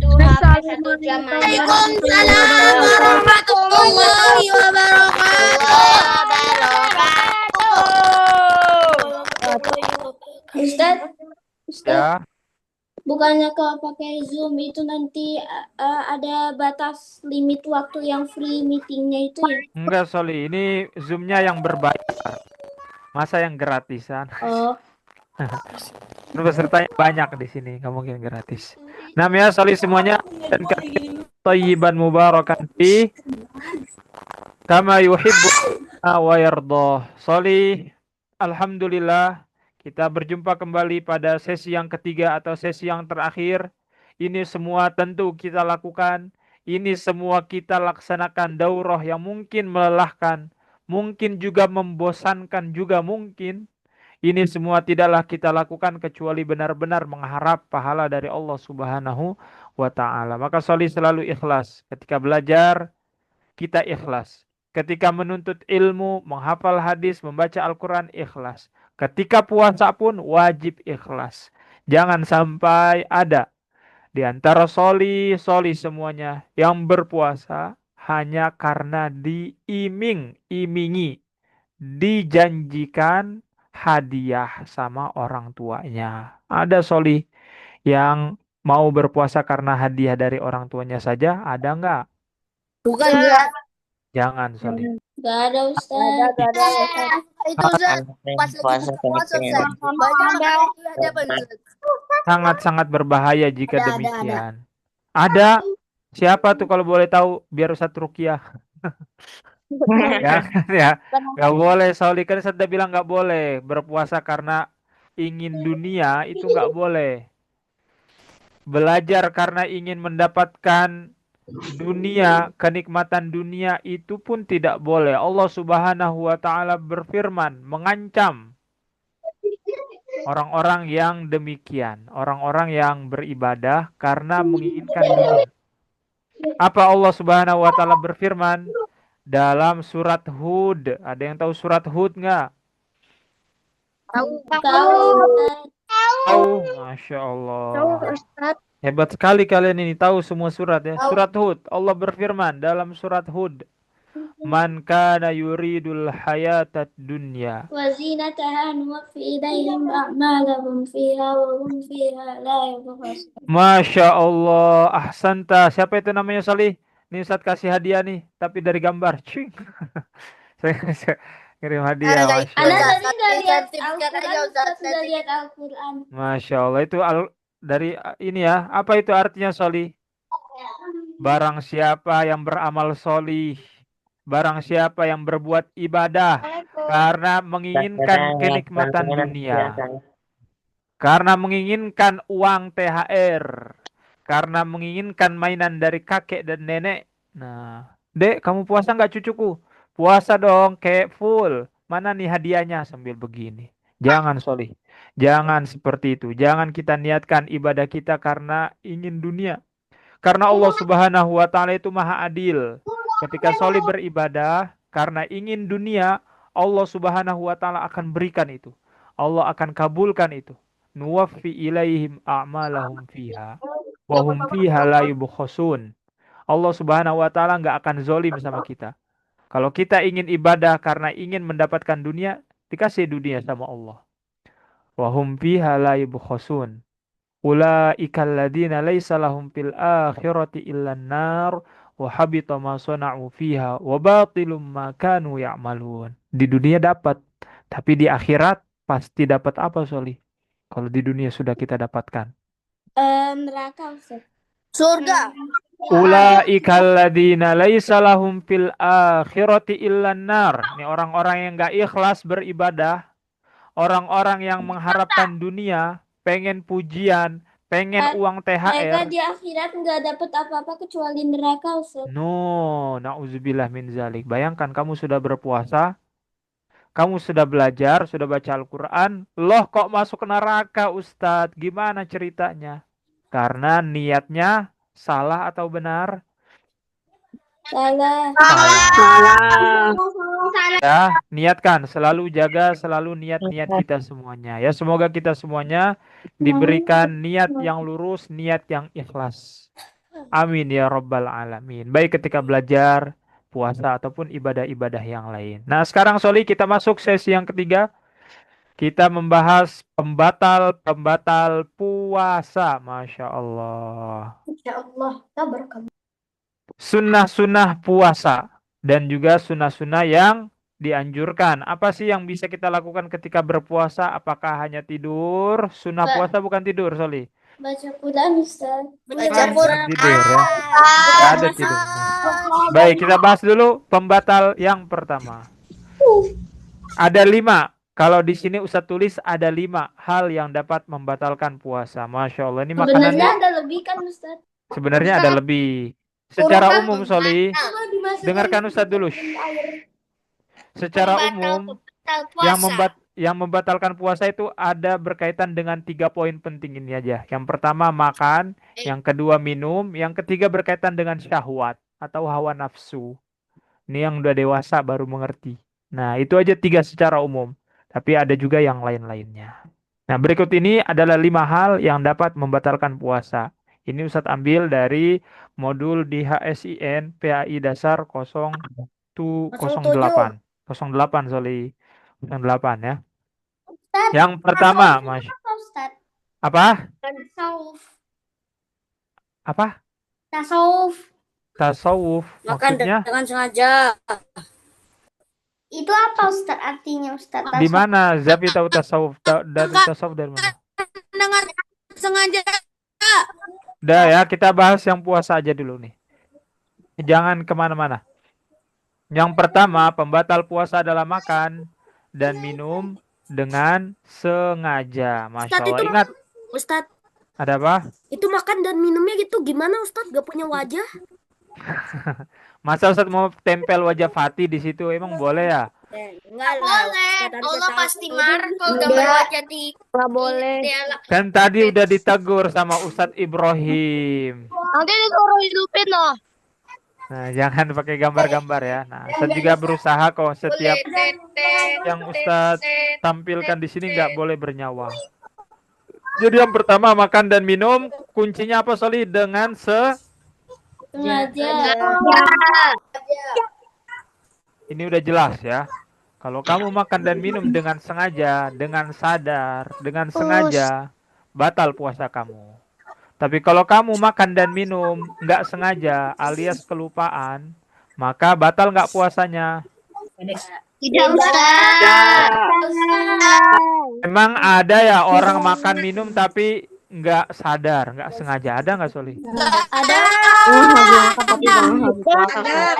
Waalaikumsalam warahmatullahi wabarakatuh. Ustaz, Ya, bukannya kalau pakai Zoom itu nanti ada batas limit waktu yang free meetingnya itu ya? enggak Soli, ini Zoom-nya yang berbayar. Masa yang gratisan? Oh, Pesertanya banyak di sini, nggak mungkin gratis. Namanya Soli semuanya dan kalian thayyiban mubarakan fi kama yuhibbu wa yardah. Soli, alhamdulillah kita berjumpa kembali pada sesi yang ketiga atau sesi yang terakhir. Ini semua tentu kita lakukan. Ini semua kita laksanakan daurah yang mungkin melelahkan, mungkin juga membosankan juga mungkin. Ini semua tidaklah kita lakukan kecuali benar-benar mengharap pahala dari Allah Subhanahu wa taala. Maka Soli selalu ikhlas. Ketika belajar, kita ikhlas. Ketika menuntut ilmu, menghafal hadis, membaca Al-Quran, ikhlas. Ketika puasa pun wajib ikhlas. Jangan sampai ada di antara soli semuanya yang berpuasa hanya karena diiming-imingi, dijanjikan hadiah sama orang tuanya. Ada soli yang mau berpuasa karena hadiah dari orang tuanya saja, ada nggak? bukan ya? Jangan soli. Gak ada Ustaz. Itu Ustaz, pas lagi buka puasa Ustaz. Banyak ada apa Ustaz? Sangat-sangat berbahaya jika Ada. demikian. Ada siapa tuh kalau boleh tahu biar Ustadz Rukiah. Ya, ya. Nggak boleh. Soli kan sudah bilang nggak boleh berpuasa karena ingin dunia itu nggak boleh. Belajar karena ingin mendapatkan dunia, kenikmatan dunia itu pun tidak boleh. Allah Subhanahu wa taala berfirman, mengancam orang-orang yang demikian, orang-orang yang beribadah karena menginginkan dunia. Apa Allah Subhanahu wa taala berfirman dalam surat Hud? Ada yang tahu surat Hud nggak? Tahu. Tahu, Masya Allah. Hebat sekali kalian ini tahu semua surat ya. Surat Hud, Allah berfirman dalam surat Hud, Man kana yuridul hayatat dunya. وزينتها نوفي إليهم أعمالهم فيها وهم فيها لا يبخسون. Masya Allah, ahsanta. Siapa itu namanya Salih? Ini Ustadz kasih hadiah nih, tapi dari gambar. Cing. Saya kirim hadiah, Masya Anak Allah. tadi nggak lihat Al-Quran, Ustaz nggak lihat Al-Quran. Masya Allah, itu dari ini ya. Apa itu artinya Salih? Barang siapa yang beramal solih, barang siapa yang berbuat ibadah karena menginginkan kenikmatan dunia, karena menginginkan uang THR, karena menginginkan mainan dari kakek dan nenek. Nah, Dek, kamu puasa nggak cucuku? Puasa dong, kayak full. Mana nih hadiahnya? Sambil begini. Jangan solih. Jangan seperti itu. Jangan kita niatkan ibadah kita karena ingin dunia. Karena Allah Subhanahu wa taala itu Maha Adil. Ketika soli beribadah karena ingin dunia, Allah Subhanahu wa taala akan berikan itu. Allah akan kabulkan itu. Nuwaffi ilaihim a'malahum fiha wa hum fiha la yubkhasun. Allah Subhanahu wa taala nggak akan zolim sama kita. Kalau kita ingin ibadah karena ingin mendapatkan dunia, dikasih dunia sama Allah. Wa hum fiha la yubkhasun. Ulaikal ladzina laisa lahum fil akhirati illan nar wa habita ma sana'u fiha wa batilum ma kanu ya'malun. Di dunia dapat, tapi di akhirat pasti dapat apa, Soli? Kalau di dunia sudah kita dapatkan. Neraka Ustaz. Surga. Ulaikal ladzina laisa lahum fil akhirati illan nar. Ini orang-orang yang enggak ikhlas beribadah, orang-orang yang mengharapkan dunia, pengen pujian, pengen uang Mereka THR. di akhirat nggak dapat apa-apa kecuali neraka Ustaz. No, na'udzubillah min zalik. Bayangkan kamu sudah berpuasa, kamu sudah belajar, sudah baca Al-Quran, loh kok masuk neraka Ustadz? Gimana ceritanya? Karena niatnya salah atau benar? Salah. Ya, niatkan, selalu jaga, selalu niat-niat kita semuanya. Ya, semoga kita semuanya diberikan niat yang lurus, niat yang ikhlas. Amin ya Rabbal Alamin. Baik ketika belajar puasa ataupun ibadah-ibadah yang lain. Nah, sekarang Soli kita masuk sesi yang ketiga. Kita membahas pembatal-pembatal puasa. Masya Allah. Insya Allah, tabarakallah. Sunnah-sunnah puasa. Dan juga sunnah-sunnah yang dianjurkan. Apa sih yang bisa kita lakukan ketika berpuasa? Apakah hanya tidur? Sunnah Ba- puasa bukan tidur, Soli. Baca Quran, Ustaz. Baca Bukan Quran. tidur ya. Nggak ada tidur. Nah. Baik, kita bahas dulu pembatal yang pertama. Ada 5. Kalau di sini Ustadz tulis ada 5 hal yang dapat membatalkan puasa. Masya Allah, ini Sebenarnya makanannya ada lebih kan, Ustaz? sebenarnya ada lebih. Secara umum, Soli, Coba dimasukin dengarkan Ustadz dulu. air. Secara Pembatal umum, puasa. yang membatalkan puasa itu ada berkaitan dengan 3 poin penting ini aja. Yang pertama makan, yang kedua minum, yang ketiga berkaitan dengan syahwat atau hawa nafsu. Ini yang udah dewasa baru mengerti. Nah, itu aja 3 secara umum. Tapi ada juga yang lain-lainnya. Nah, berikut ini adalah 5 hal yang dapat membatalkan puasa. Ini Ustadz ambil dari modul di HSIN PAI Dasar 08. 08, sorry. 08 ya. Ustaz, Yang pertama, Mas. apa, Ustaz? Apa? Tasawuf. Apa? Tasawuf. Tasawuf. Makan Maksudnya dengan sengaja. Itu apa, Ustaz? Artinya, Ustaz? di mana? Zapi tahu tasawuf? Dari tasawuf dari mana? Dengan sengaja. Udah ya, kita bahas yang puasa aja dulu nih. Jangan kemana-mana. Yang pertama, pembatal puasa adalah makan dan minum dengan sengaja. Masya Ustadz, Allah. Ingat, Ustadz, ada apa? itu makan dan minumnya gitu gimana Ustadz? Gak punya wajah? Masa Ustadz mau tempel wajah Fatih di situ? Emang boleh ya? Enggak lah. Allah pasti marah kalau gambar wajah di Enggak boleh. Kan tadi udah ditegur sama Ustadz Ibrahim. Nanti disuruh hidupin loh. Nah, jangan pakai gambar-gambar ya. Nah, Ustadz juga berusaha kok setiap yang Ustadz tampilkan di sini nggak boleh bernyawa. Jadi yang pertama makan dan minum, kuncinya apa Soli? Dengan Sengaja. ini udah jelas ya. Kalau kamu makan dan minum dengan sengaja, dengan sadar, dengan sengaja, batal puasa kamu. Tapi kalau kamu makan dan minum nggak sengaja alias kelupaan, maka batal nggak puasanya. Tidak Ustaz. Emang ada ya orang makan minum tapi nggak sadar, nggak sengaja. Ada nggak Soli? Ada.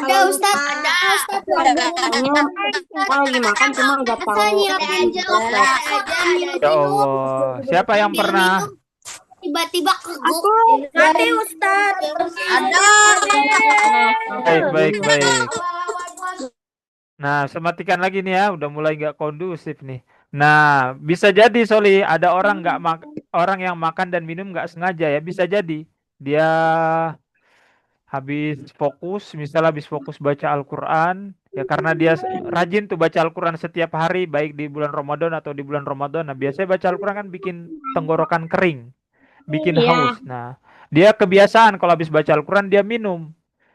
Ada Ustaz. Ada Ustaz. Kalau lagi makan cuma nggak tahu. Ya Allah, siapa yang pernah? Tiba-tiba keguk. Nanti Ustadz. Ada. Baik. Nah, sematikan lagi nih ya, udah mulai nggak kondusif nih. Nah, bisa jadi Soli ada orang yang makan dan minum nggak sengaja ya, bisa jadi dia habis fokus baca Al-Quran, ya karena dia rajin tuh baca Al-Quran setiap hari, baik di bulan Ramadan atau di bulan Ramadan. Nah, biasanya baca Al-Quran kan bikin tenggorokan kering, bikin haus. Nah, dia kebiasaan kalau habis baca Al-Quran dia minum.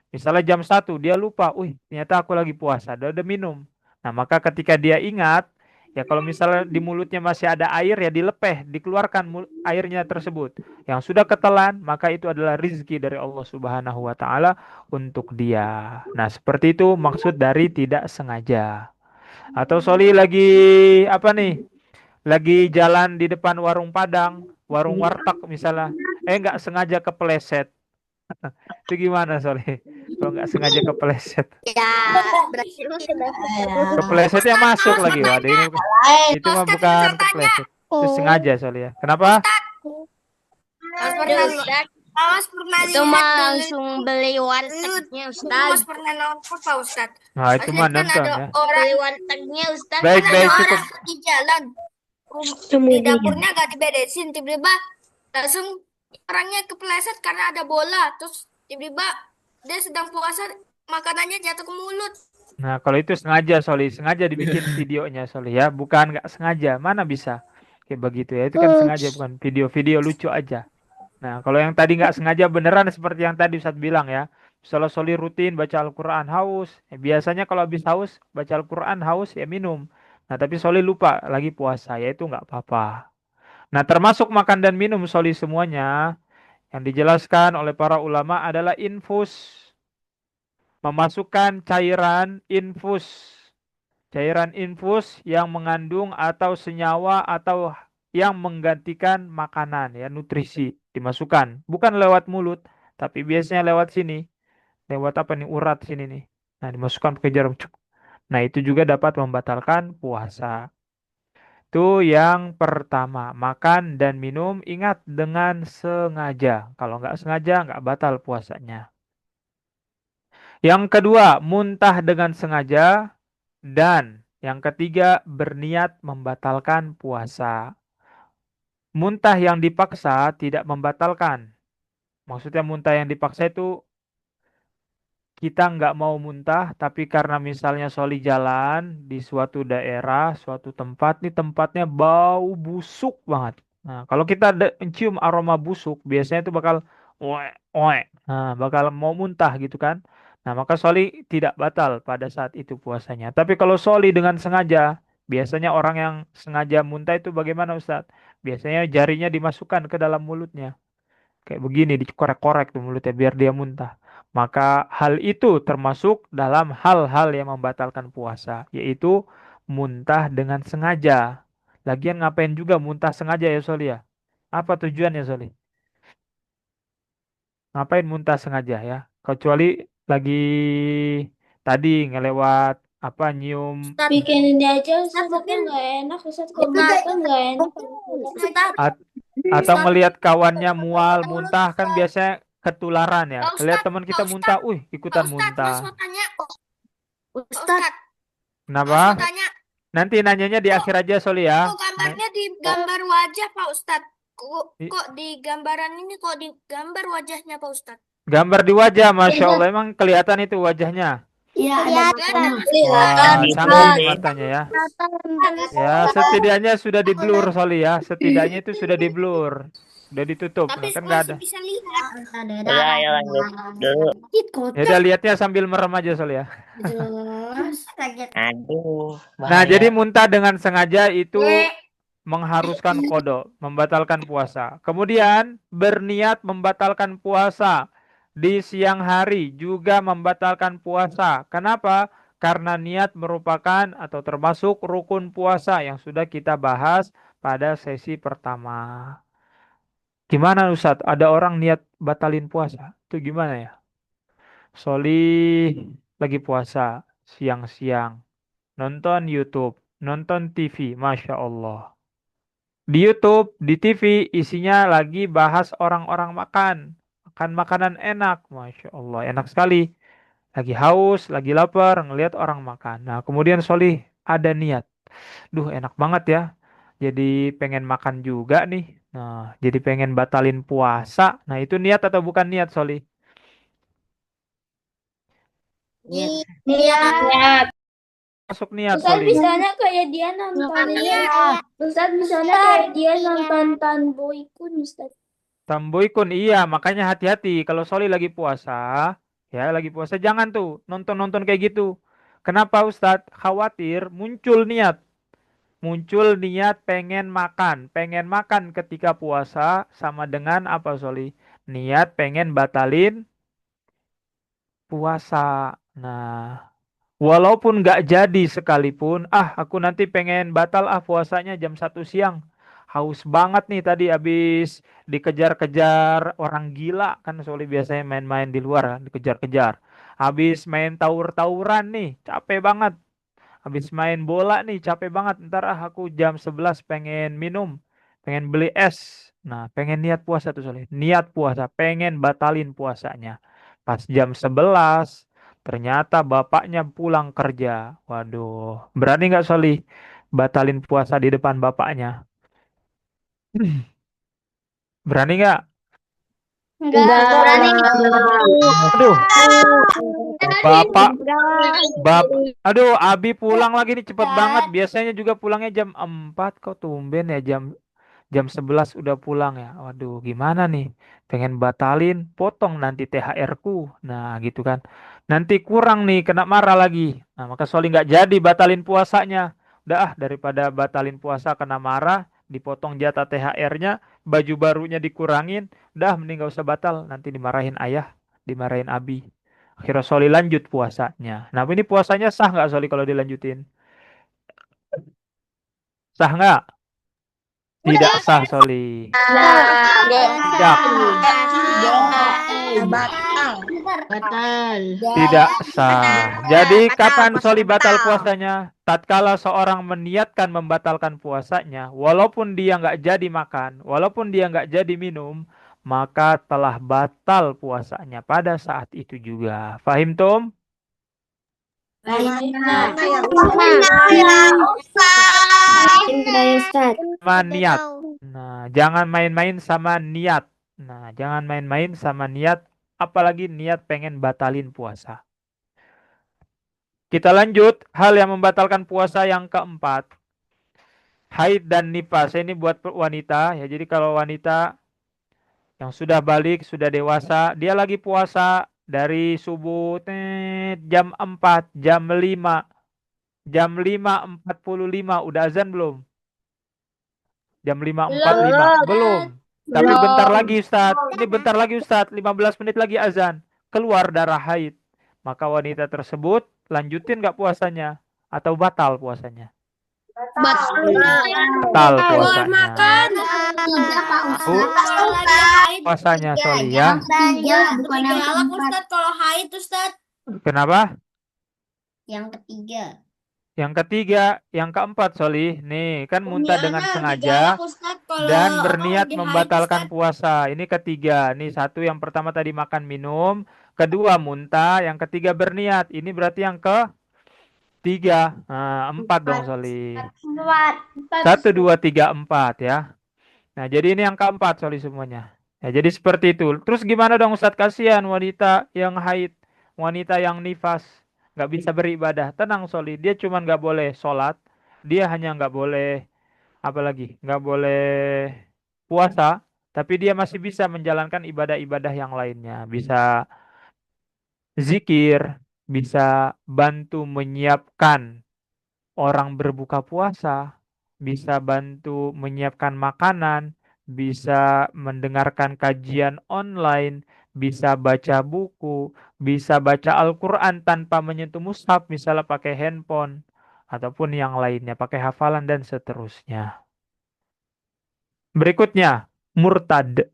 Misalnya jam 1 dia lupa, ternyata aku lagi puasa, dia udah minum. Nah, maka ketika dia ingat, ya kalau misalnya di mulutnya masih ada air ya dilepeh, dikeluarkan airnya tersebut. Yang sudah ketelan, maka itu adalah rizki dari Allah Subhanahu wa taala untuk dia. Nah, seperti itu maksud dari tidak sengaja. Atau Soli lagi apa nih? Lagi jalan di depan warung Padang, warung warteg misalnya. Nggak sengaja kepleset. Itu gimana Soleh? Kalau nggak sengaja kepleset. Ya, berarti lu sudah. Keplesetnya masuk lagi. Waduh, itu mah bukan kepleset. Itu sengaja Soleh ya. Kenapa? Awas pernah Itu mah langsung beli wartegnya Ustadz. pernah nonton Pak Ustaz. Nah, itu mah nonton ada ya. orang Beli wartegnya Ustadz. Baik, cukup. di jalan. Di dapurnya gak diberesin, tiba-tiba langsung orangnya kepleset karena ada bola. Terus tiba-tiba dia sedang puasa, makanannya jatuh ke mulut. Nah, kalau itu sengaja Soleh, sengaja dibikin videonya Soleh ya, bukan nggak sengaja. Mana bisa kayak begitu ya? Itu kan sengaja, bukan video-video lucu aja. Nah, kalau yang tadi nggak sengaja beneran seperti yang tadi Ustadz bilang ya. Misalnya Soli rutin baca Al-Quran haus. Biasanya kalau habis haus baca Al-Quran haus ya minum. Nah, tapi Soli lupa lagi puasa ya itu nggak apa-apa. Nah, termasuk makan dan minum Soli semuanya yang dijelaskan oleh para ulama adalah infus. Memasukkan cairan infus. Cairan infus yang mengandung atau senyawa atau yang menggantikan makanan ya, nutrisi dimasukkan. Bukan lewat mulut, tapi biasanya lewat sini. Lewat apa nih? Urat sini nih. Nah, dimasukkan pakai jarum. Cuk. Nah, itu juga dapat membatalkan puasa. Itu yang pertama, makan dan minum ingat dengan sengaja. Kalau nggak sengaja, nggak batal puasanya. Yang kedua, muntah dengan sengaja. Dan yang ketiga, berniat membatalkan puasa. Muntah yang dipaksa tidak membatalkan. Maksudnya muntah yang dipaksa itu kita nggak mau muntah, tapi karena misalnya Soli jalan di suatu daerah, suatu tempat, nih tempatnya bau busuk banget. Nah, kalau kita mencium aroma busuk, biasanya itu bakal oe, oe. Nah, bakal mau muntah gitu kan. Nah, maka Soli tidak batal pada saat itu puasanya. Tapi kalau Soli dengan sengaja, biasanya orang yang sengaja muntah itu bagaimana Ustadz? Biasanya jarinya dimasukkan ke dalam mulutnya. Kayak begini dikorek-korek tuh mulutnya biar dia muntah. Maka hal itu termasuk dalam hal-hal yang membatalkan puasa, yaitu muntah dengan sengaja. Lagian ngapain juga muntah sengaja ya Soli ya? Apa tujuannya Soli? Ngapain muntah sengaja ya? Kecuali lagi tadi ngelewat apa nyium Bikin ini aja Ustaz, tapi mungkin nggak enak Ustaz. Kalau makan nggak enak. Ustaz, at- atau Ustaz, ngelihat kawannya mual mulut muntah kan biasanya ketularan ya. Pak Lihat Ustadz, teman Pak kita muntah, Ustadz, ikutan Ustadz, Mas muntah. mau tanya, Pak Ustadz, Ustadz, Mas mau Kenapa? tanya, Nanti nanyanya di kok akhir aja Soli ya. kok gambarnya di gambar wajah Pak Ustadz? Kok I- kok di gambaran ini kok di gambar wajahnya Pak Ustadz? Gambar di wajah, Masya Allah. Emang kelihatan itu wajahnya. iya Kelihatan Mas Wah, Ustadz. cantik nih matanya ya. Ya, setidaknya sudah di blur Soli ya. Setidaknya itu sudah di blur. Sudah ditutup. Tapi Nah, kan nggak masih ada. bisa lihat. Udah, ayo lanjut dulu. Ya udah lihatnya sambil merem aja Soli ya. Aduh, Nah, jadi bahaya. muntah dengan sengaja itu mengharuskan kodok, membatalkan puasa. Kemudian berniat membatalkan puasa di siang hari juga membatalkan puasa. Kenapa? Karena niat merupakan atau termasuk rukun puasa yang sudah kita bahas pada sesi pertama. Gimana Ustadz? Ada orang niat batalin puasa? Itu gimana ya? Soli lagi puasa siang-siang, nonton YouTube, nonton TV, Masya Allah. Di YouTube, di TV isinya lagi bahas orang-orang makan. Makan makanan enak. Masya Allah, enak sekali. Lagi haus, lagi lapar, ngelihat orang makan. Nah, kemudian Solih ada niat. Duh, enak banget ya. Jadi pengen makan juga nih. Nah, jadi pengen batalin puasa. Nah, itu niat atau bukan niat, Solih? Niat. Masuk niat, Ustaz Solih. misalnya kayak dia nonton ini. Ustaz misalnya kayak dia nonton Tan Boy Kun Ustaz. Tamboikun, iya. Makanya hati-hati. Kalau Solih lagi puasa, ya lagi puasa, jangan tuh nonton-nonton kayak gitu. Kenapa Ustadz? Khawatir muncul niat. Muncul niat pengen makan. Pengen makan ketika puasa sama dengan apa Soli? Niat pengen batalin puasa. Nah, walaupun nggak jadi sekalipun, aku nanti pengen batal puasanya jam 1 siang. Haus banget nih tadi habis dikejar-kejar orang gila kan Soli biasanya main-main di luar kan, dikejar-kejar. Habis main tawur-tawuran nih, capek banget. Habis main bola nih capek banget. Ntar aku jam 11 pengen minum. Pengen beli es. Nah pengen niat puasa tuh Soleh. Niat puasa. Pengen batalin puasanya. Pas jam 11. Ternyata bapaknya pulang kerja. Waduh. Berani nggak Solih? Batalin puasa di depan bapaknya. Berani nggak? Enggak. Aduh. Bapak. Aduh, Abi pulang lagi nih cepet banget. Biasanya juga pulangnya jam 4. Kok tumben ya jam 11 udah pulang ya. Waduh, gimana nih? Pengen batalin, potong nanti THR-ku. Nah, gitu kan. Nanti kurang nih, kena marah lagi. Nah, maka Soli nggak jadi batalin puasanya. Udah ah, daripada batalin puasa kena marah, dipotong jatah THR-nya, baju barunya dikurangin, udah mending gak usah batal. Nanti dimarahin ayah, dimarahin abi. Akhirnya Soli lanjut puasanya. Nah, ini puasanya sah nggak Soli kalau dilanjutin? Sah nggak? Tidak sah, Soli. Tidak, Batal. tidak sah. Jadi kapan Soli batal puasanya? Tatkala seorang meniatkan membatalkan puasanya, walaupun dia nggak jadi makan, walaupun dia nggak jadi minum, maka telah batal puasanya pada saat itu juga. Fahim, Tom? Sama niat. Nah, jangan main-main sama niat. Nah, jangan main-main sama niat, apalagi niat pengen batalin puasa. Kita lanjut, hal yang membatalkan puasa yang keempat, haid dan nifas. Ini buat wanita ya. Jadi kalau wanita yang sudah balik, sudah dewasa, dia lagi puasa dari subuh jam 4, jam 5:45 udah azan belum? Jam 5:45 belum. Tapi bentar lagi Ustadz. Ini bentar lagi Ustadz. 15 menit lagi azan. Keluar darah haid. Maka wanita tersebut lanjutin nggak puasanya? Atau batal puasanya? Batal puasanya. Bu, puasanya Soli ya. Bukan yang galak Ustad kalau haid Ustad. Kenapa? Yang ketiga. Yang ketiga, yang keempat Soli. Nih, kan muntah dengan sengaja Ustad kalau dan berniat lagi haid, membatalkan Ustad. puasa. Ini ketiga. Nih satu, yang pertama tadi makan minum, kedua muntah, yang ketiga berniat. Ini berarti yang ketiga. Nah, empat dong Soli. Satu, dua, tiga, empat ya. Nah, jadi ini yang keempat Soli semuanya. Ya, jadi seperti itu. Terus gimana dong Ustadz? Kasihan wanita yang haid, wanita yang nifas, nggak bisa beribadah. Tenang Soli, dia cuma nggak boleh sholat, dia hanya nggak boleh apa lagi? Nggak boleh puasa, tapi dia masih bisa menjalankan ibadah-ibadah yang lainnya. Bisa zikir, bisa bantu menyiapkan orang berbuka puasa, bisa bantu menyiapkan makanan, bisa mendengarkan kajian online, bisa baca buku, bisa baca Al-Quran tanpa menyentuh mushaf, misalnya pakai handphone, ataupun yang lainnya, pakai hafalan dan seterusnya. Berikutnya, murtad.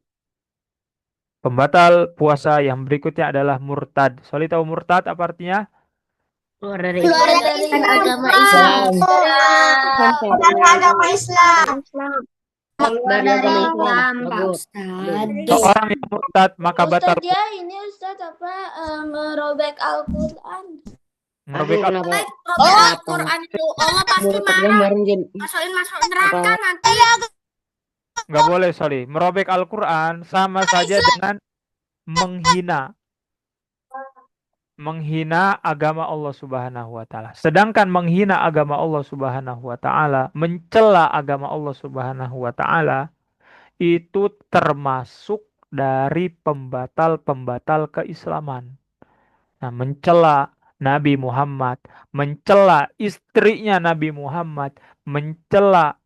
Pembatal puasa yang berikutnya adalah murtad. Soli tahu murtad apa artinya? Keluar dari Agama Islam. Agama Islam. dari agama Islam. Pak Bagus. Ustad. Seorang yang murtad maka batal Ustadz ya, ini Ustadz apa merobek Al-Quran. merobek Aduh, kenapa? Quran itu Allah pasti Mulut marah. tergambar, Jin. Masuk neraka nanti. nggak boleh, sorry. Merobek Al-Quran sama saja dengan menghina. Menghina agama Allah Subhanahu wa Ta'ala. Sedangkan menghina agama Allah Subhanahu wa Ta'ala, mencela agama Allah Subhanahu wa Ta'ala, itu termasuk dari pembatal-pembatal keislaman. Nah, mencela Nabi Muhammad, mencela istrinya Nabi Muhammad, mencela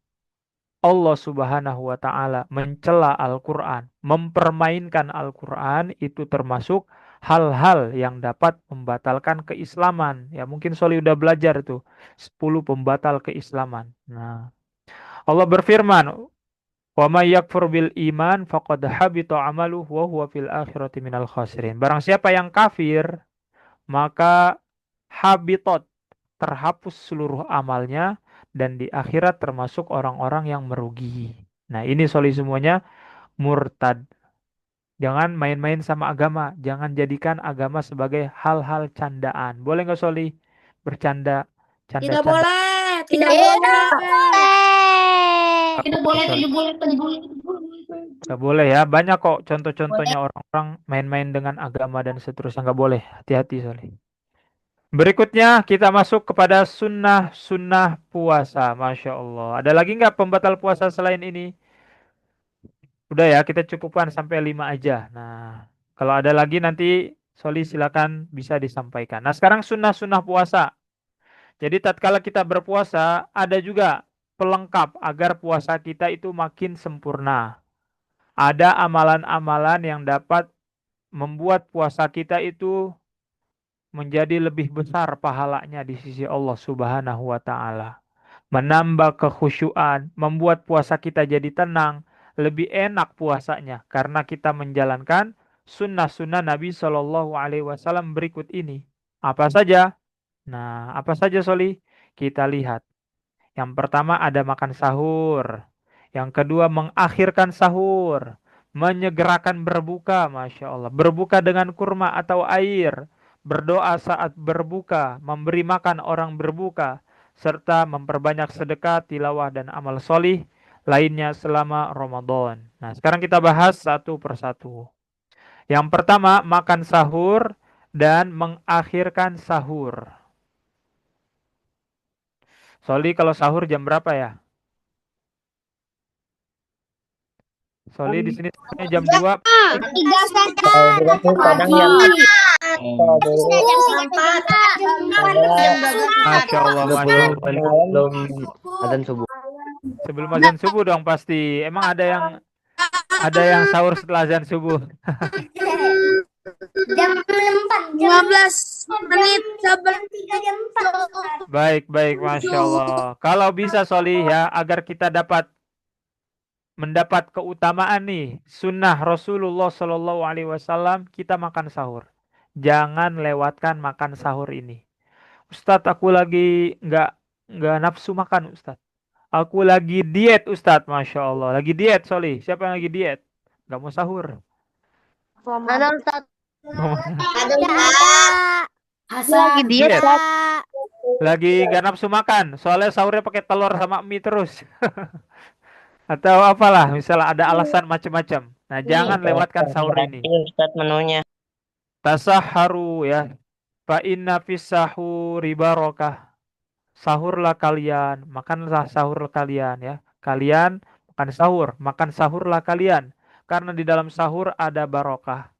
Allah Subhanahu wa Ta'ala, mencela Al-Quran, mempermainkan Al-Quran, itu termasuk hal-hal yang dapat membatalkan keislaman. Ya, mungkin Soli udah belajar tuh 10 pembatal keislaman. Nah, Allah berfirman, "Wa may yakfur bil iman faqad habita 'amaluhu wa huwa fil akhirati minal khasirin." Barang siapa yang kafir, maka habitat, terhapus seluruh amalnya, dan di akhirat termasuk orang-orang yang merugi. Nah, ini Soli semuanya murtad. Jangan main-main sama agama. Jangan jadikan agama sebagai hal-hal candaan. Boleh nggak Soli? Bercanda, Tidak canda-canda. boleh. Tidak boleh. Tidak boleh, tidak boleh, tidak boleh. Nggak boleh ya. Banyak kok contoh-contohnya orang-orang main-main dengan agama dan seterusnya. Nggak boleh. Hati-hati Soli. Berikutnya kita masuk kepada sunnah-sunnah puasa. Masya Allah. Ada lagi nggak pembatal puasa selain ini? Udah ya, kita cukupkan sampai 5 aja. Nah, kalau ada lagi nanti Soli silakan bisa disampaikan. Nah, sekarang sunnah-sunnah puasa. Jadi tatkala kita berpuasa, ada juga pelengkap agar puasa kita itu makin sempurna. Ada amalan-amalan yang dapat membuat puasa kita itu menjadi lebih besar pahalanya di sisi Allah Subhanahu wa taala. Menambah kekhusyuan, membuat puasa kita jadi tenang, lebih enak puasanya karena kita menjalankan sunnah-sunnah Nabi Shallallahu Alaihi Wasallam berikut ini. Apa saja? Nah, apa saja Soli? Kita lihat. Yang pertama ada makan sahur. Yang kedua mengakhirkan sahur. Menyegerakan berbuka, Masya Allah. Berbuka dengan kurma atau air. Berdoa saat berbuka. Memberi makan orang berbuka. Serta memperbanyak sedekah, tilawah, dan amal solih lainnya selama Ramadan. Nah, sekarang kita bahas satu persatu. Yang pertama, makan sahur dan mengakhirkan sahur. Soli, kalau sahur jam berapa ya? Soli di sini jam 2. Tiga Ustaz. Kalau dulu tuh kadang jam kalau dulu Jam 4. Masya Allah, Masya Allah. belum azan subuh. Sebelum azan subuh dong pasti. Emang ada yang sahur setelah azan subuh. Jam 4. 15 menit sabar. 3 jam 4. Baik, baik, Masya Allah. Kalau bisa Soli ya, agar kita mendapat keutamaan nih, sunnah Rasulullah Shallallahu Alaihi Wasallam, kita makan sahur. Jangan lewatkan makan sahur ini. Ustadz, aku lagi nggak nafsu makan, Ustadz. Aku lagi diet, Ustadz. Masya Allah. Lagi diet, Soli. Siapa yang lagi diet? Nggak mau sahur. Ada Ustaz. Lagi diet. Lagi nggak nafsu makan. Soalnya sahurnya pakai telur sama mie terus. Atau apalah. Misalnya ada alasan macam-macam. Nah, jangan lewatkan sahur ini. Ustaz menunya. Tasahharu ya. Fa inna fis sahuri barakah. Sahurlah kalian, makanlah sahur kalian ya. Kalian makan sahurlah kalian. Karena di dalam sahur ada barokah.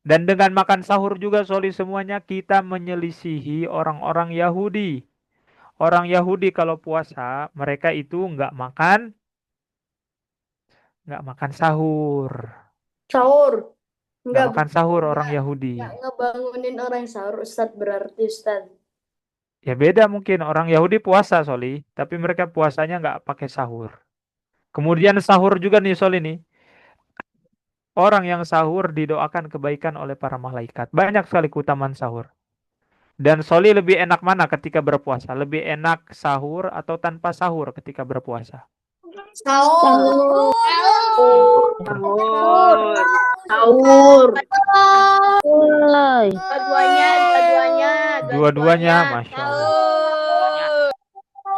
Dan dengan makan sahur juga Soli semuanya kita menyelisihi orang-orang Yahudi. Orang Yahudi kalau puasa, mereka itu nggak makan sahur. Sahur. Nggak makan sahur orang Yahudi. Ngebangunin orang sahur, Ustadz, berarti Ustadz. Ya beda mungkin, orang Yahudi puasa Soli, tapi mereka puasanya nggak pakai sahur. Kemudian sahur juga nih Soli nih. Orang yang sahur didoakan kebaikan oleh para malaikat. Banyak sekali keutamaan sahur. Dan Soli lebih enak mana ketika berpuasa? Lebih enak sahur atau tanpa sahur ketika berpuasa? Sahur. Dua-duanya, Masya Allah.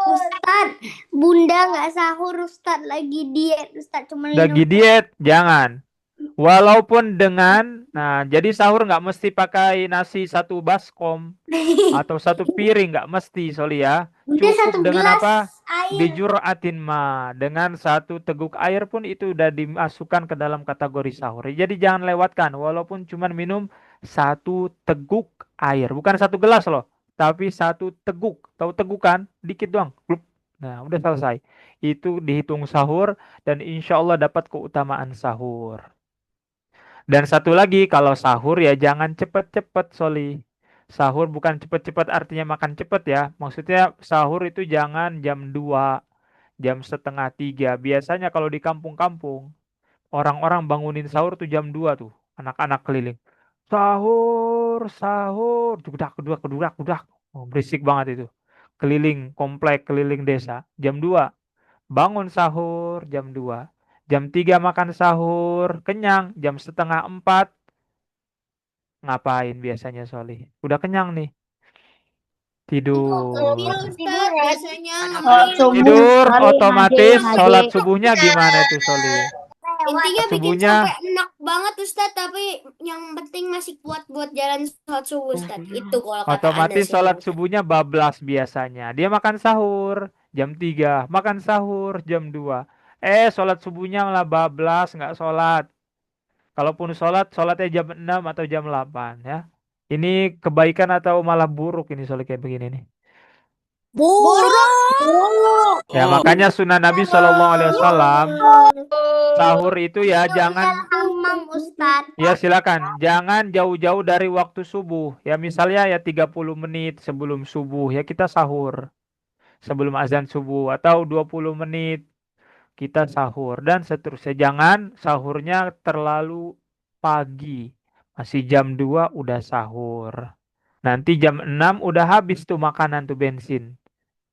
Ustadz, Bunda nggak sahur, Ustadz lagi diet, Ustadz cuma Lagi diet, jangan. Walaupun nah jadi sahur nggak mesti pakai nasi 1 baskom atau 1 piring, nggak mesti Soli ya. Udah Cukup 1 dengan gelas apa? air. Bijur'atin ma. Dengan 1 teguk air pun itu udah dimasukkan ke dalam kategori sahur. Jadi jangan lewatkan walaupun cuma minum 1 teguk air. Bukan 1 gelas loh. Tapi 1 teguk. Tahu teguk kan? Dikit doang. Glup. Nah udah selesai. Itu dihitung sahur dan insya Allah dapat keutamaan sahur. Dan satu lagi, kalau sahur ya jangan cepet-cepet Soli. Sahur bukan cepet-cepet artinya makan cepet ya. Maksudnya sahur itu jangan jam 2, jam setengah 3. Biasanya kalau di kampung-kampung, orang-orang bangunin sahur tuh jam 2 tuh. Anak-anak keliling. Sahur, sahur. Dudak, dudak, dudak, dudak. Oh, berisik banget itu. Keliling komplek, keliling desa. Jam 2. Bangun sahur jam 2. Jam 3 makan sahur, kenyang. Jam setengah 4 ngapain biasanya Soli? Udah kenyang nih. Tidur. Tidur otomatis sholat subuhnya gimana itu Soli? Intinya bikin Subuhnya sampai enak banget Ustadz, tapi yang penting masih kuat buat jalan sholat subuh Ustadz. Itu kalau kata otomatis Anda, sholat Ustadz. subuhnya bablas biasanya. Dia makan sahur jam 3, makan sahur jam 2. Sholat subuhnya malah bablas, nggak sholat. Kalaupun sholat, sholatnya jam 6 atau jam 8 ya. Ini kebaikan atau malah buruk ini sholat kayak begini nih. Buruk. Ya makanya sunnah Nabi SAW sahur itu ya jangan, Mamam Ustaz. ya silakan, jangan jauh-jauh dari waktu subuh. Ya misalnya ya 30 menit sebelum subuh ya kita sahur. Sebelum azan subuh atau 20 menit kita sahur dan seterusnya. Jangan sahurnya terlalu pagi. Masih jam 2 udah sahur. Nanti jam 6 udah habis tuh makanan tuh bensin.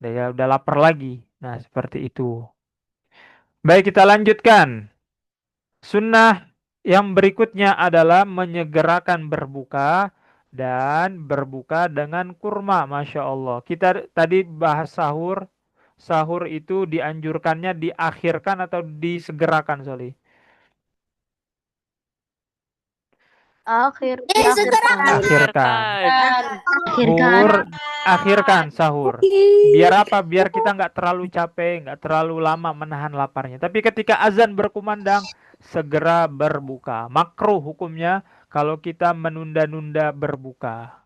Udah lapar lagi. Nah, seperti itu. Baik, kita lanjutkan. Sunnah yang berikutnya adalah menyegerakan berbuka dan berbuka dengan kurma. Masya Allah. Kita tadi bahas sahur. Sahur itu dianjurkannya diakhirkan atau disegerakan, Soli? Akhirkan. Akhirkan sahur. Biar apa? Biar kita nggak terlalu capek, nggak terlalu lama menahan laparnya. Tapi ketika azan berkumandang, segera berbuka. Makruh hukumnya kalau kita menunda-nunda berbuka.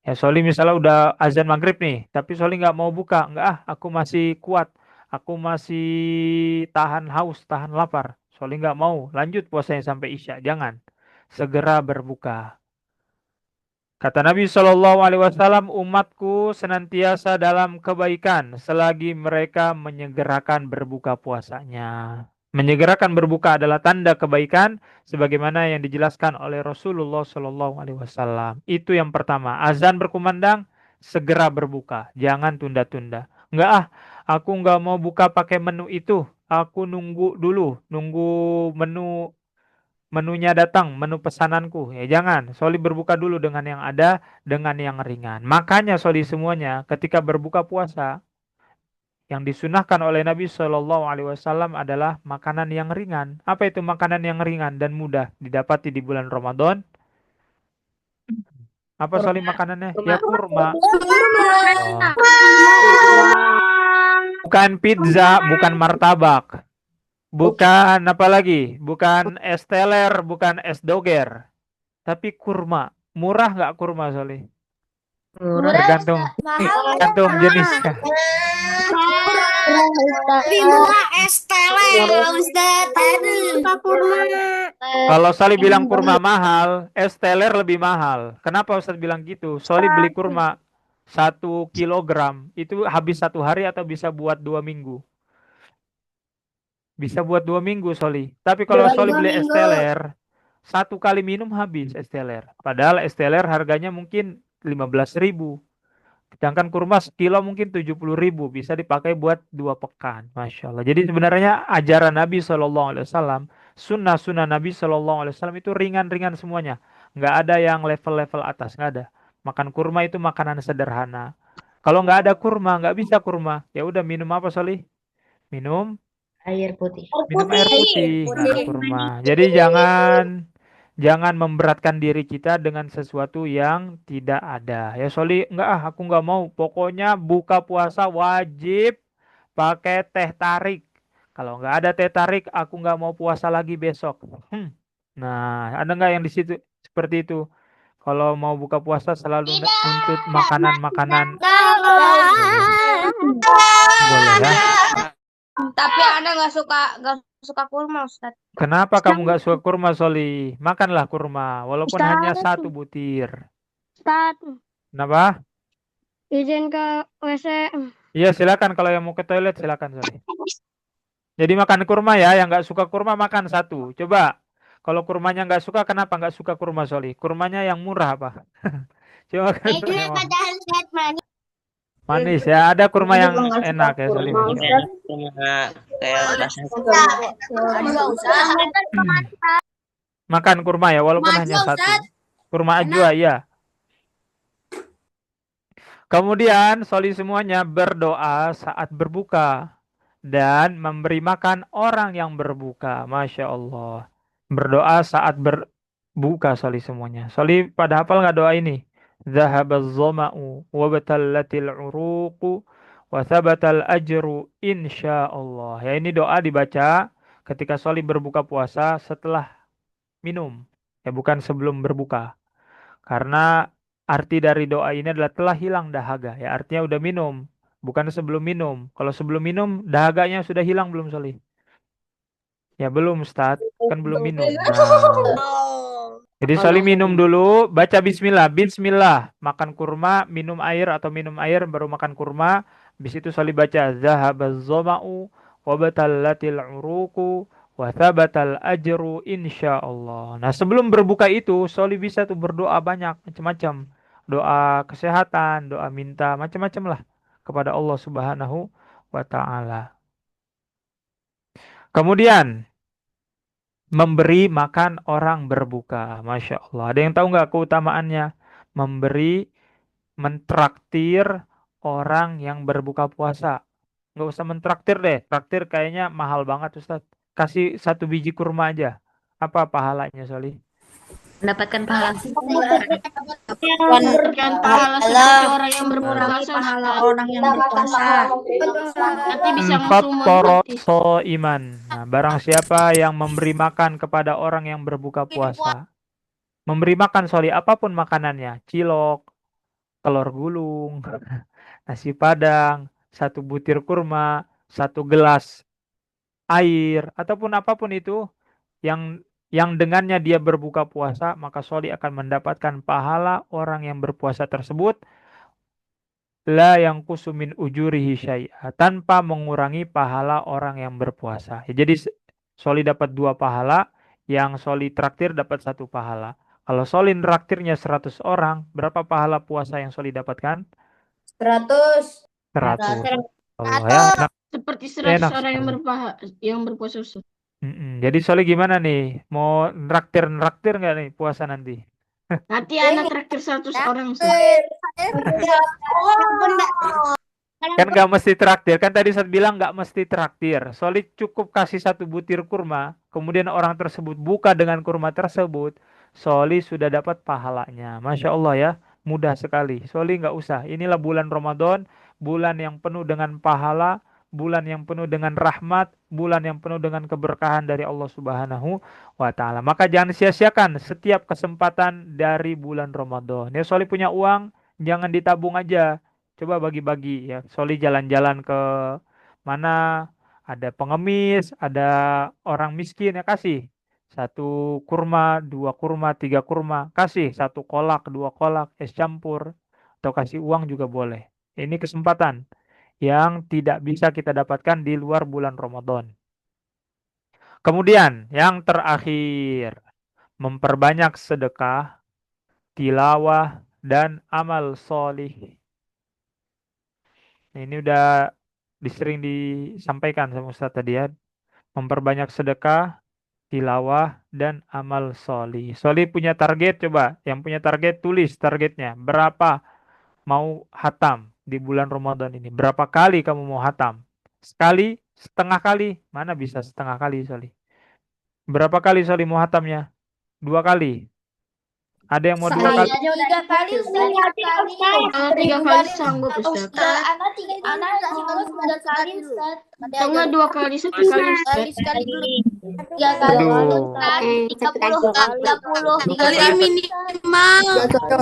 Ya, Soli misalnya udah azan maghrib nih, tapi Soli nggak mau buka. Nggak aku masih kuat. Aku masih tahan haus, tahan lapar. Soli nggak mau lanjut puasanya sampai isya. Jangan. Segera berbuka. Kata Nabi Shallallahu Alaihi Wasallam, umatku senantiasa dalam kebaikan selagi mereka menyegerakan berbuka puasanya. Menyegerakan berbuka adalah tanda kebaikan, sebagaimana yang dijelaskan oleh Rasulullah Shallallahu Alaihi Wasallam. Itu yang pertama. Azan berkumandang, segera berbuka, jangan tunda-tunda. Aku nggak mau buka pakai menu itu. Aku nunggu dulu, nunggu menunya datang, menu pesananku. Ya jangan, Soli berbuka dulu dengan yang ada, dengan yang ringan. Makanya Soli semuanya ketika berbuka puasa, yang disunahkan oleh Nabi Shallallahu Alaihi Wasallam adalah makanan yang ringan. Apa itu makanan yang ringan dan mudah didapati di bulan Ramadan? Apa Soli makanannya? Ya kurma. Oh. Bukan pizza, bukan martabak. Bukan apa lagi? Bukan es teler, bukan es doger. Tapi kurma. Murah nggak kurma, Soli? Tergantung jenisnya. Lebih murah es teler, Ustaz. Kalau Soli bilang kurma mahal, es teler lebih mahal. Kenapa Ustaz bilang gitu? Soli beli kurma 1 kilogram. Itu habis 1 hari atau bisa buat 2 minggu? Bisa buat 2 minggu, Soli. Tapi kalau Soli beli es teler, 1 kali minum habis es teler. Padahal es teler harganya mungkin 15.000. Sedangkan kurma sekilo mungkin 70.000. Bisa dipakai buat 2 pekan. Masya Allah. Jadi sebenarnya ajaran Nabi SAW, sunnah-sunnah Nabi SAW itu ringan-ringan semuanya. Nggak ada yang level-level atas. Nggak ada. Makan kurma itu makanan sederhana. Kalau nggak ada kurma, nggak bisa kurma. Ya udah minum apa, Soli? Minum Air putih. minum air putih, nggak ada kurma. Jadi jangan memberatkan diri kita dengan sesuatu yang tidak ada. Ya Soli, aku nggak mau. Pokoknya buka puasa wajib pakai teh tarik. Kalau nggak ada teh tarik, aku nggak mau puasa lagi besok. Nah, ada nggak yang di situ seperti itu? Kalau mau buka puasa selalu nuntut makanan-makanan. Boleh ya. Tapi Anda nggak suka kurma, Ustaz. Kenapa kamu nggak suka kurma, Soli? Makanlah kurma, walaupun hanya 1 butir. Ustaz, Kenapa? izin ke WC. Iya, silakan. Kalau yang mau ke toilet, silakan, Soli. Jadi makan kurma ya, yang nggak suka kurma makan 1. Coba, kalau kurmanya nggak suka, kenapa nggak suka kurma, Soli? Kurmanya yang murah apa? Coba makan yang manis ya. Ada kurma yang enak ya, Soli. Kayak rasa Makan kurma ya, walaupun hanya 1. Kurma ajwa, ya. Kemudian Soli semuanya berdoa saat berbuka dan memberi makan orang yang berbuka. Masya Allah. Berdoa saat berbuka Soli semuanya. Soli pada hafal nggak doa ini? Zahabaz zama'u wa batallatil uruqu wa thabatal ajru insyaallah. Ya, ini doa dibaca ketika Soli berbuka puasa setelah minum. Ya, bukan sebelum berbuka. Karena arti dari doa ini adalah telah hilang dahaga. Ya, artinya udah minum, bukan sebelum minum. Kalau sebelum minum, dahaganya sudah hilang belum, Soli? Ya belum, Ustadz. Kan belum minum. Nah, jadi Soli minum dulu, baca bismillah. Bismillah, makan kurma, minum air atau minum air baru makan kurma. Habis itu Soli baca zahabaz zama'u wa batallatil uruku wa thabatal ajru insyaallah. Nah, sebelum berbuka itu Soli bisa tuh berdoa banyak macam-macam. Doa kesehatan, doa minta macam-macam lah kepada Allah Subhanahu wa taala. Kemudian memberi makan orang berbuka. Masya Allah. Ada yang tahu nggak keutamaannya? Memberi, mentraktir orang yang berbuka puasa. Nggak usah mentraktir deh. Traktir kayaknya mahal banget, Ustaz. Kasih 1 biji kurma aja. Apa pahalanya, Soli? Mendapatkan pahala Mendapatkan pahala seperti orang yang berpuasa, pahala orang yang berpuasa. Nanti bisa Empat langsung torot mengikuti. iman. Nah, barang siapa yang memberi makan kepada orang yang berbuka puasa. Memberi makan, Soli, apapun makanannya. Cilok, telur gulung, nasi padang, 1 butir kurma, 1 gelas air, ataupun apapun itu yang dengannya dia berbuka puasa, maka Soli akan mendapatkan pahala orang yang berpuasa tersebut la yang kusumin ujurihi syai'a, tanpa mengurangi pahala orang yang berpuasa. Ya, jadi Soli dapat 2 pahala, yang Soli traktir dapat 1 pahala. Kalau Soli traktirnya 100 orang, berapa pahala puasa yang Soli dapatkan? 100. 100. Allah ya, enak, Seperti 100 enak orang sekali. yang berpuasa. Ustaz. Jadi Soli gimana nih? Mau nraktir nggak nih puasa nanti? Nanti anak terakhir 100 orang. Ustaz. Kan nggak mesti traktir. Kan tadi saya bilang nggak mesti traktir. Soli cukup kasih 1 butir kurma. Kemudian orang tersebut buka dengan kurma tersebut. Soli sudah dapat pahalanya. Masya Allah ya. Mudah sekali. Soli nggak usah. Inilah bulan Ramadan. Bulan yang penuh dengan pahala. Bulan yang penuh dengan rahmat. Bulan yang penuh dengan keberkahan dari Allah Subhanahu wa Ta'ala. Maka jangan sia-siakan setiap kesempatan dari bulan Ramadan. Ya, Soli punya uang. Jangan ditabung aja. Coba bagi-bagi ya. Soli jalan-jalan ke mana ada pengemis, ada orang miskin ya, kasih 1 kurma, 2 kurma, 3 kurma, kasih 1 kolak, 2 kolak, es campur, atau kasih uang juga boleh. Ini kesempatan yang tidak bisa kita dapatkan di luar bulan Ramadan. Kemudian yang terakhir, memperbanyak sedekah, tilawah, dan amal solih. Ini udah sering disampaikan sama Ustadz tadi ya. Memperbanyak sedekah, tilawah, dan amal soli. Soli punya target, coba. Yang punya target, tulis targetnya. Berapa mau hatam di bulan Ramadan ini? Berapa kali kamu mau hatam? Sekali? Setengah kali? Mana bisa setengah kali, Soli? Berapa kali Soli mau hatamnya? 2 kali? Ada yang mau 2 kali? 3 kali, Ustaz. 3 kali sanggup, Ustaz. Anak 3 kali, Ustaz. Tengah 2 kali, 1 kali, Ustaz. Sekali dulu. 3 kali. Aduh. 30 kali minimal.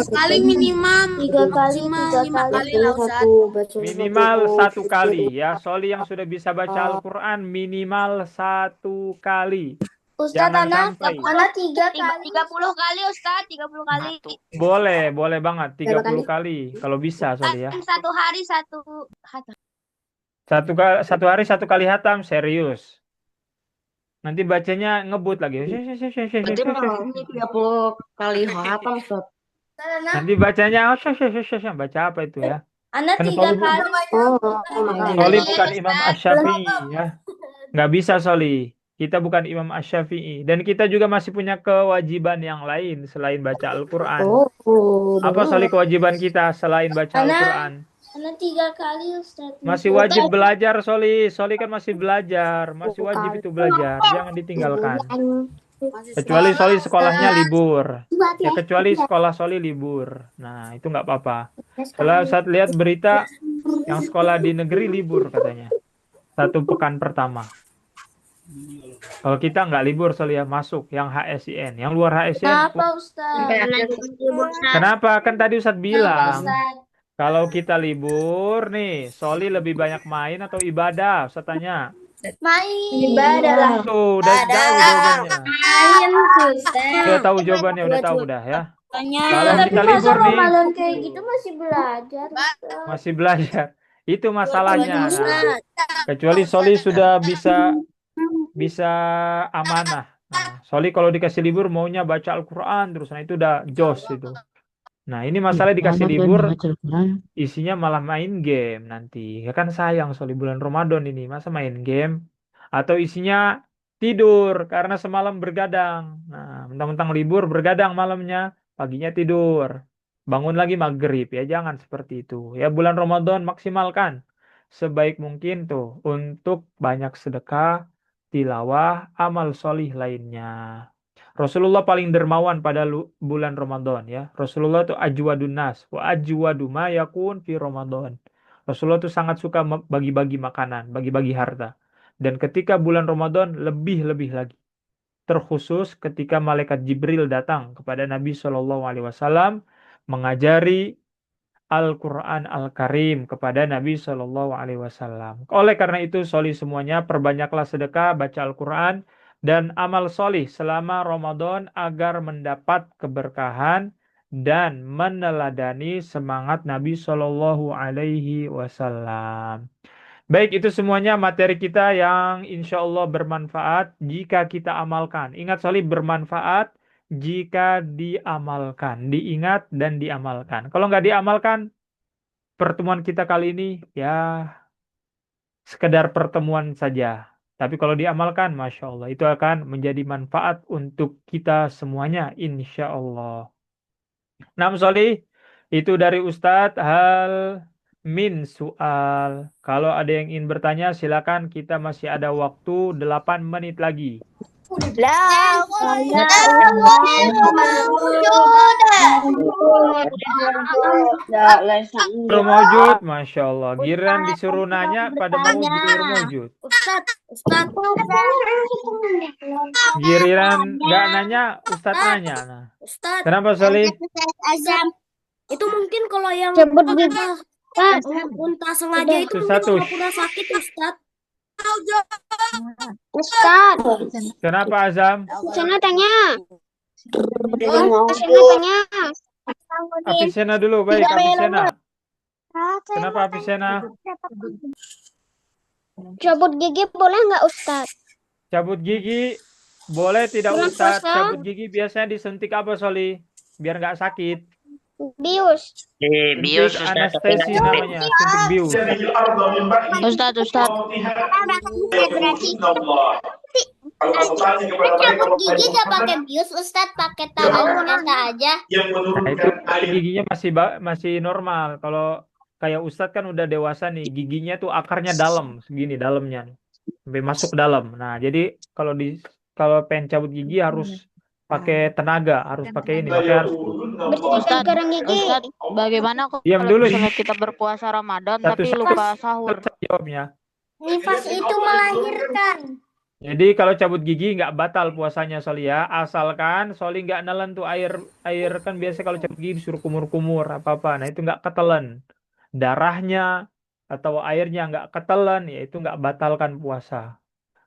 Sekali minimal. 3 kali, 5 kali lah, Ustaz. Minimal 1 kali ya. Soli yang sudah bisa baca Al-Quran minimal 1 kali. Ustaz, Jangan sampai. anak 3 kali. 30 kali, Ustaz. 30 kali. Boleh banget 30 kali kalau bisa, Soli ya. Satu hari satu hatam. Satu hari 1 kali hatam, serius. Nanti bacanya ngebut lagi. Berarti malamnya 30 kali hatam, Ustaz. Nanti bacanya baca apa itu ya? Anak Kan 3 Soli, kali. Soli bukan Imam Asy-Syafi'i ya. Nggak bisa, Soli. Kita bukan Imam Asy-Syafi'i. Dan kita juga masih punya kewajiban yang lain selain baca Al-Quran. Apa, Soli, kewajiban kita selain baca Al-Quran? Anak 3 kali, Ustaz. Masih wajib belajar, Soli. Soli kan masih belajar. Masih wajib itu belajar. Jangan ditinggalkan. Kecuali Soli sekolahnya libur. Ya, kecuali sekolah Soli libur. Nah, itu nggak apa-apa. Kalau saat lihat berita Yang sekolah di negeri libur katanya. 1 pekan pertama. Kalau kita nggak libur soalnya masuk yang HSIN. Yang luar HSIN. Kenapa Ustaz? Kenapa? Kan tadi Ustadz Kenapa bilang. Ustaz? Kalau kita libur nih, Soli lebih banyak main atau ibadah? Ustadz tanya. Main. Ibadah lah. Tuh, udah jauh jawabannya. Main Ustaz. Udah tahu jawabannya, udah tahu udah ya. Kalau Tapi kita masa libur nih, Ramadan kayak gitu masih belajar Ustaz. masih belajar. Itu masalahnya. Nah, Ustaz. kecuali Soli sudah bisa amanah. Nah, Soli kalau dikasih libur maunya baca Al-Quran terus. Nah, itu udah jos itu. Nah, ini masalah dikasih libur isinya malah main game nanti. Ya kan sayang Soli bulan Ramadan ini. Masa main game? Atau isinya tidur karena semalam bergadang. Nah, mentang-mentang libur bergadang malamnya, paginya tidur. Bangun lagi maghrib. Ya jangan seperti itu. Ya bulan Ramadan maksimalkan sebaik mungkin tuh untuk banyak sedekah, tilawah, amal solih lainnya. Rasulullah paling dermawan pada bulan Ramadan ya. Rasulullah itu ajwadun nas wa ajwadu ma yakun fi Ramadan. Rasulullah itu sangat suka bagi-bagi makanan, bagi-bagi harta. Dan ketika bulan Ramadan lebih-lebih lagi. Terkhusus ketika malaikat Jibril datang kepada Nabi Shallallahu Alaihi Wasallam mengajari Al-Quran Al-Karim kepada Nabi Shallallahu Alaihi Wasallam. Oleh karena itu, soli semuanya, perbanyaklah sedekah, baca Al-Quran, dan amal solih selama Ramadan agar mendapat keberkahan dan meneladani semangat Nabi Shallallahu Alaihi Wasallam. Baik, itu semuanya materi kita yang insya Allah bermanfaat jika kita amalkan. Ingat soli bermanfaat jika diamalkan, diingat dan diamalkan. Kalau nggak diamalkan, pertemuan kita kali ini ya sekedar pertemuan saja. Tapi kalau diamalkan, Masya Allah, itu akan menjadi manfaat untuk kita semuanya, insya Allah. Nam Soli, itu dari Ustadz hal min soal. Kalau ada yang ingin bertanya, silakan, kita masih ada waktu 8 menit lagi. Mewujud, Masya Allah. Giran disuruh nanya pada mau mewujud. Ustaz. Giliran nggak nanya, Ustadz nanya. Nah, Ustaz. kenapa Soli? Azam. Itu mungkin kalau yang Cabut gigi. unta sengaja itu mungkin Satu. pura-pura sakit Ustaz. Ustaz, Kenapa Azam? sana tanya. Sana tanya. Apisena dulu, baik Apisena. Kenapa Apisena? Cabut gigi boleh nggak Ustaz? Cabut gigi boleh tidak Bulan Ustadz? puasa. Cabut gigi biasanya disuntik apa Soli? Biar nggak sakit. Bius. Bius Suntik Ustaz, anestesi namanya, suntik bius. Ustaz. Cabut gigi gak pakai bius Ustaz, pakai tangan biasa aja. Nah, itu giginya masih normal. Kalau kayak Ustadz kan udah dewasa nih, giginya tuh akarnya dalam, segini dalamnya, sampai masuk dalam. Nah, jadi kalau pengen cabut gigi harus pakai tenaga, harus pakai ini, harus Ustaz, gigi. Bagaimana kok diam kalau dulu. misalnya kita berpuasa Ramadan Satu tapi lupa sahur? Selesai jawabnya. Nifas itu melahirkan. Jadi kalau cabut gigi nggak batal puasanya Soli ya, asalkan Soli nggak nelen tuh air kan biasa kalau cabut gigi disuruh kumur-kumur apa-apa. Nah itu nggak ketelan darahnya atau airnya nggak ketelan, ya itu nggak batalkan puasa.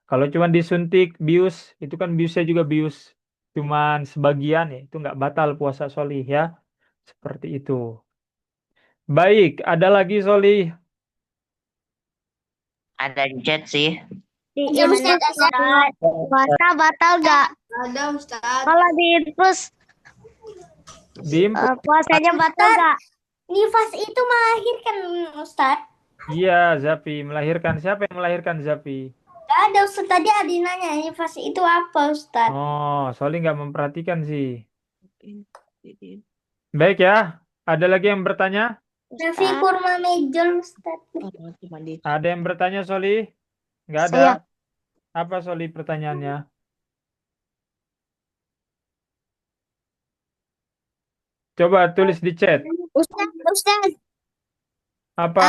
Kalau cuma disuntik bius, itu kan biusnya juga bius cuman sebagian, ya itu nggak batal puasa Soli ya. Seperti itu. Baik, ada lagi Soli? ada di chat sih. Puasa batal nggak? Ada Ustaz. Kalau diinfus puasanya batal nggak? Nifas itu melahirkan Ustaz. Iya, Zapi melahirkan. Siapa yang melahirkan Zapi? Gak ada Ustaz, tadi Adi nanya nifas itu apa Ustaz. Oh, Soli nggak memperhatikan sih. Baik ya, ada lagi yang bertanya? Nasi kurma mejol Ustaz. Ada yang bertanya Soli? Nggak ada. Apa Soli pertanyaannya? Coba tulis di chat. Ustaz. Apa?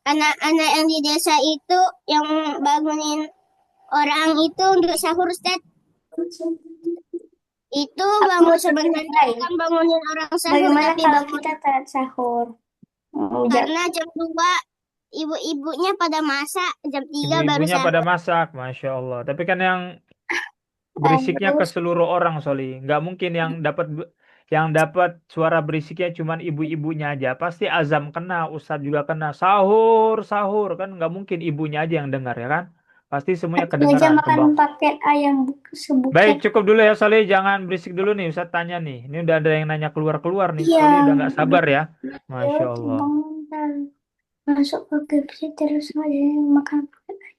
Anak-anak yang di desa itu yang bangunin orang itu untuk sahur, Ustaz. Itu bangun sebentar kan bangunin orang sahur. Bagaimana tapi kalau kita telat sahur? Karena jam 2 ibu-ibunya pada masak, jam 3 baru Ibu-ibunya sahur. pada masak, Masya Allah. Tapi kan yang berisiknya ke seluruh orang, Soli. Nggak mungkin yang dapat suara berisiknya cuman ibu-ibunya aja. Pasti azam kena, ustadz juga kena. Sahur, sahur kan nggak mungkin ibunya aja yang dengar ya kan? Pasti semuanya Sengaja kedengaran tuh, makan Bang. paket ayam sebuket. Baik, cukup dulu ya, Soli. Jangan berisik dulu nih, Ustadz tanya nih. Ini udah ada yang nanya keluar-keluar nih. Iya. Soli udah nggak sabar ya. Masya Allah. Masuk ke KFC terus aja makan paket ayam.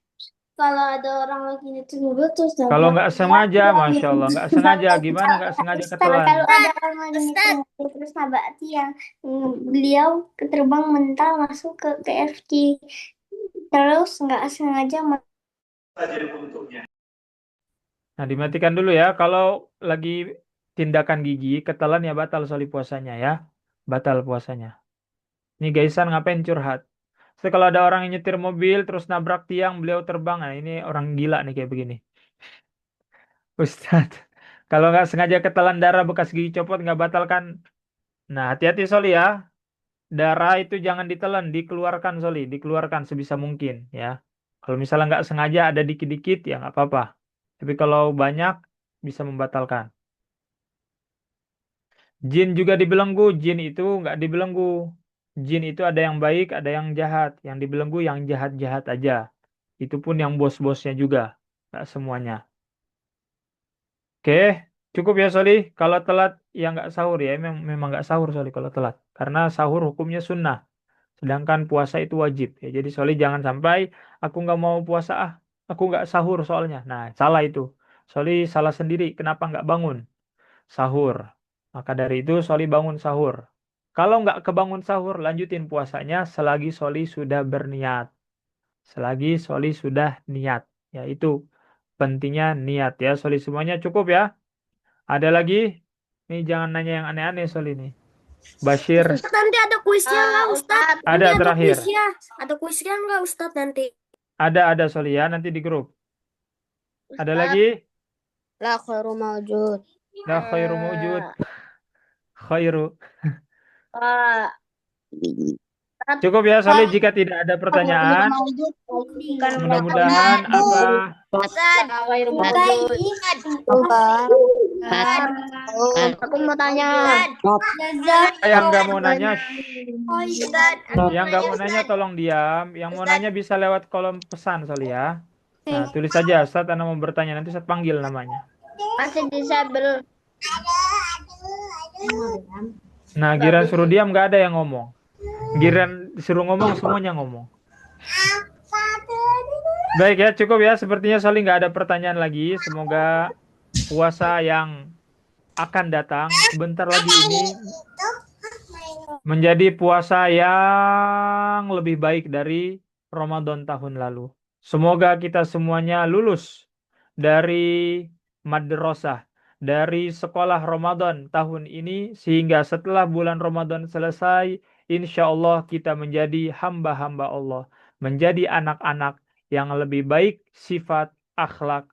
Kalau ada orang lagi nyetir mobil terus Kalau nggak sengaja, Masya Allah. Nggak sengaja, gimana nggak sengaja ketelan? Kalau ada orang lagi nyetir mobil terus nabrak tiang, beliau terbang mental masuk ke KFC terus nggak sengaja. Nah, dimatikan dulu ya. Kalau lagi tindakan gigi, ketelan ya batal Soli puasanya ya. Batal puasanya. Ini Gaisan ngapain curhat? So, kalau ada orang yang nyetir mobil, terus nabrak tiang, beliau terbang. Nah, ini orang gila nih kayak begini. Ustadz, kalau nggak sengaja ketelan darah bekas gigi copot, nggak batal kan? Nah, hati-hati Soli ya. Darah itu jangan ditelan, dikeluarkan Soli. Dikeluarkan sebisa mungkin ya. Kalau misalnya nggak sengaja ada dikit-dikit, ya nggak apa-apa. Tapi kalau banyak, bisa membatalkan. Jin juga dibelenggu, jin itu nggak dibelenggu. Jin itu ada yang baik, ada yang jahat. Yang dibelenggu yang jahat-jahat aja. Itu pun yang bos-bosnya juga, nggak semuanya. Oke, cukup ya Soli. Kalau telat ya nggak sahur ya, memang nggak sahur Soli kalau telat. Karena sahur hukumnya sunnah, sedangkan puasa itu wajib. Ya, jadi Soli jangan sampai aku nggak mau puasa aku nggak sahur soalnya. Nah, salah itu. Soli salah sendiri. Kenapa nggak bangun sahur? Maka dari itu Soli bangun sahur. Kalau nggak kebangun sahur, lanjutin puasanya selagi Soli sudah berniat. Selagi Soli sudah niat. Ya itu pentingnya niat ya. Soli semuanya cukup ya. Ada lagi? Nih jangan nanya yang aneh-aneh Soli nih. Bashir. Ustaz, nanti ada kuisnya nggak Ustaz? Ada Nanti terakhir. kuisnya. Ada kuisnya nggak Ustaz nanti? Ada Soli ya. Nanti di grup. Ada lagi? La khairu mawjud. La khairu mawjud. Khairu. Cukup ya Soli jika tidak ada pertanyaan. Mudah-mudahan apa? Aku mau tanya. Yang nggak mau nanya, yang nggak mau nanya tolong diam. Yang mau nanya bisa lewat kolom pesan Soli ya. Nah, tulis saja Ustaz Anda mau bertanya, nanti saya panggil namanya. Masih disable. Nah, giran suruh diam nggak ada yang ngomong. Giran suruh ngomong semuanya ngomong. Baik ya, cukup ya. Sepertinya Soli nggak ada pertanyaan lagi. Semoga puasa yang akan datang sebentar lagi ini menjadi puasa yang lebih baik dari Ramadan tahun lalu. Semoga kita semuanya lulus dari madrasah, dari sekolah Ramadan tahun ini, sehingga setelah bulan Ramadan selesai, insya Allah kita menjadi hamba-hamba Allah, menjadi anak-anak yang lebih baik sifat, akhlak,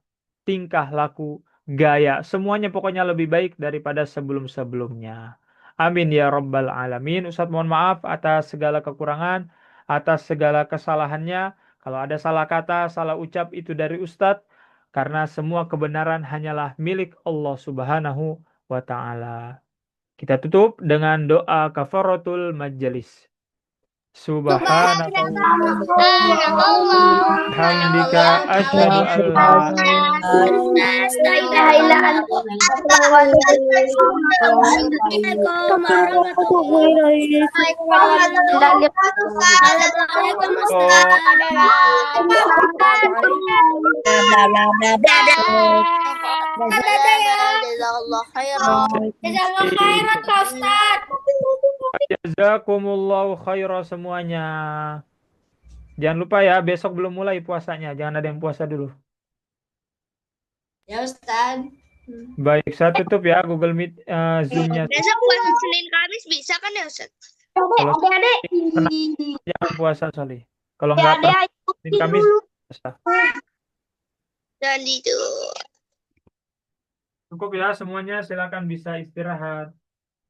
tingkah laku, gaya, semuanya pokoknya lebih baik daripada sebelum-sebelumnya. Amin ya Rabbal Alamin. Ustadz mohon maaf atas segala kekurangan, atas segala kesalahannya. Kalau ada salah kata, salah ucap itu dari Ustadz. Karena semua kebenaran hanyalah milik Allah Subhanahu wa Ta'ala. Kita tutup dengan doa kafaratul majelis. Subhanallah. Hamdika asyhadu an la Jazakallah khairan. Jazakallah khairan Pak Ustaz. Jazakumullahu khairan semuanya. Jangan lupa ya, besok belum mulai puasanya. Jangan ada yang puasa dulu. Ya Ustaz. Baik, saya tutup ya Google Meet Zoom-nya. Besok puasa Senin Kamis bisa kan ya Ustaz? Kalau Adik-adik. jangan puasa Soli. Kalau nggak Adik-adik, pernah ayo Senin Kamis puasa. Dan itu. Cukup ya semuanya, silakan bisa istirahat.